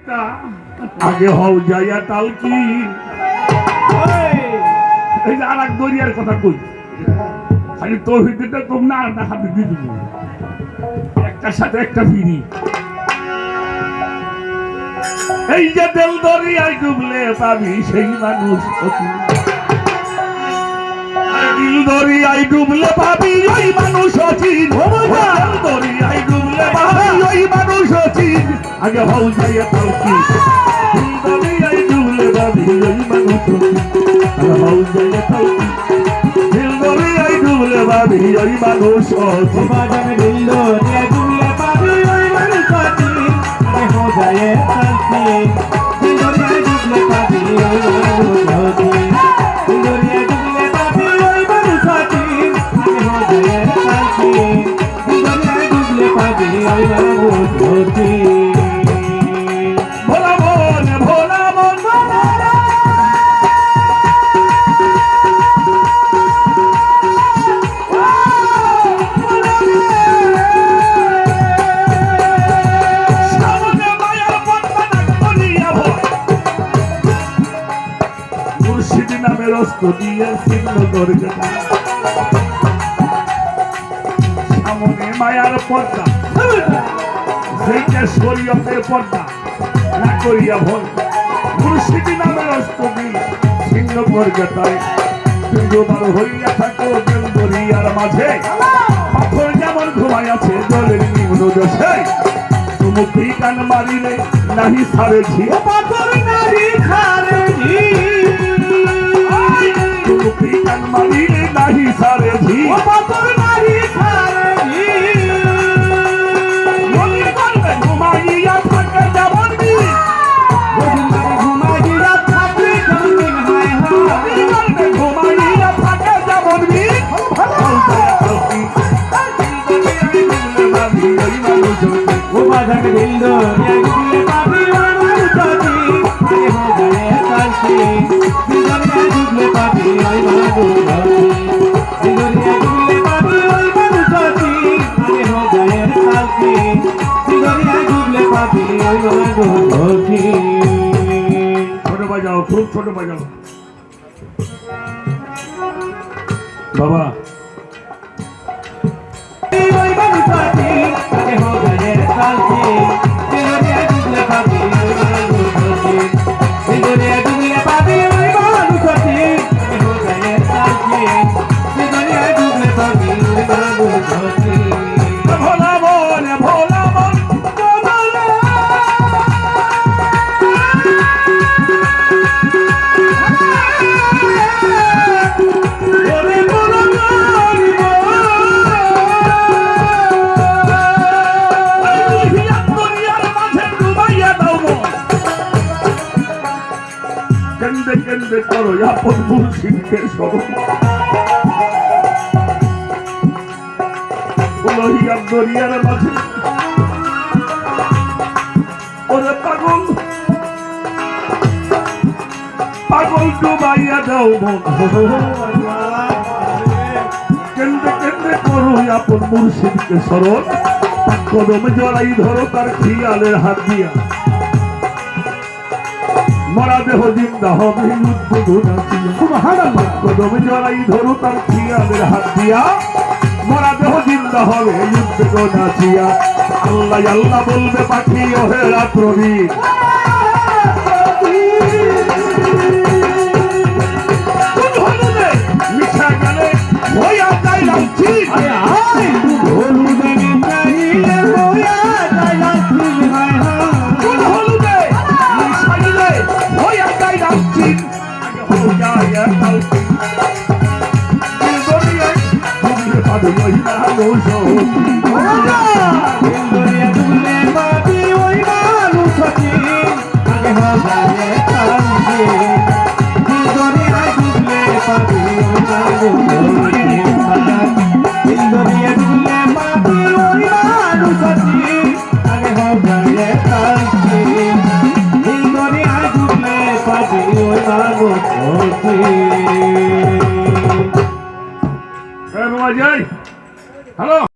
আগে হও যাইয়া তালকি এই যে আর এক দরিয়ার কথা কই খালি তোর ভিতরটা কম না আর না হাতে দিয়ে দিব একটার সাথে একটা ফিরি এই যে দেল দরিয়ায় ডুবলে পাবি সেই মানুষ দিল দরিয়ায় ডুবলে পাবি ওই মানুষ অচিন দরিয়ায় ডুবলে পাবি ওই মানুষ অচিন আগে হও যাইয়া তালকি দিল দরিয়ায় ডুবলে পাবি ওই মানুষ অচিন আগে হও যাইয়া তালকি দিল দরিয়ায় ডুবলে পাবি ওই মানুষ অচিন দিল দরিয়ায় ডুবলে পাবি ওই মানুষ অচিন আগে হও যাইয়া তালকি দিল দরিয়ায় ডুবলে পাবি ওই মানুষ অচিন দিল দরিয়ায় ডুবলে পাবি ওই মানুষ অচিন আগে হও যাইয়া তালকি দিল দরিয়ায় ডুবলে পাবি ওই মানুষ অচিন ভোলা মন ভোলা মন সামনে মায়ার পদ্মা নাক করিয়া ভয় মুর্শিদ নামের অস্ত্র দিয়ে ছিন্ন দরজা সামনে মায়ার পদ্মা সেইটা শরীয়তের পর্দা না করিয়া ভয় মুর্শিদি নামের অস্ত্র দিয়ে ছিন্ন পর্যাতায় তোমার হইয়া থাকো দেল দরিয়ার মাঝে পাথর যেমন ঘুমাই আছে জলের নিম্ন দশে তুমি কান মারিলে নাহি সারে ঝি পাথর নাহি ছাড়ে জি তুমি কান মারিলে নাহি সারে ঝি পাথর নাহি ছাড়ে জি নদী করবে ঘুমাইয়া থাকে যেমন বীর ঘুমাইয়া থাকবে জমিন হায় নদী করবে ঘুমাইয়া থাকে যেমন বীর ও বাজার দিল দরিয়ায় ডুবলে পাবি ওই মানুষ অচিন আগে হও যাইয়া তালকি দিল দরিয়ায় ডুবলে পাবি ওই মানুষ অচিন দিল দরিয়ায় ডুবলে পাবি ওই মানুষ অচিন আগে হও যাইয়া তালকি দিল দরিয়ায় ডুবলে পাবি ওই মানুষ অচিন ছোট বাজাও খুব ছোট বাজাও বাবা ওই মানুষ অচিন আগে হও যাইয়া তালকি দিল দরিয়ায় ডুবলে পাবি ওই মানুষ অচিন দিল দরিয়ায় ডুবলে পাবি ওই মানুষ অচিন আগে হও যাইয়া তালকি দিল দরিয়ায় ডুবলে পাবি ওই মানুষ অচিন ভোলা মন ভোলা মন ওরে বলো দরিয়ার মাঝে ডুবাইয়া দাও মন কেন্দ্রে কেন্দ্রে করো আপন মুর্শিদকে স্মরণ উলহিয়া দরিয়ার মাঝে ওরে পাগল পাগল ডুবাইয়া দাও মন কেন্দ্রে কেন্দ্রে করো আপন মুর্শিদকে স্মরণ কদমে জড়াই ধরো তার খিয়ালের হাত দিয়া মরা দেহ জিন্দা হবে কদমে জড়াই ধরো তার খিয়ালের হাত দিয়া মরা দেহ জিন্দা হবে উদ্বেগ নাচিয়া আল্লাহ আল্লাহ বলবে পাখি ওহে রাত্রি মিশা গেলে হইয়া যাইলাম ঠিক হলুদে মিশাইলে হইয়া যাইলাম ঠিক আগে হইয়া তালকি দরিয়ায় ডুবলে পাবে ওই মানুষ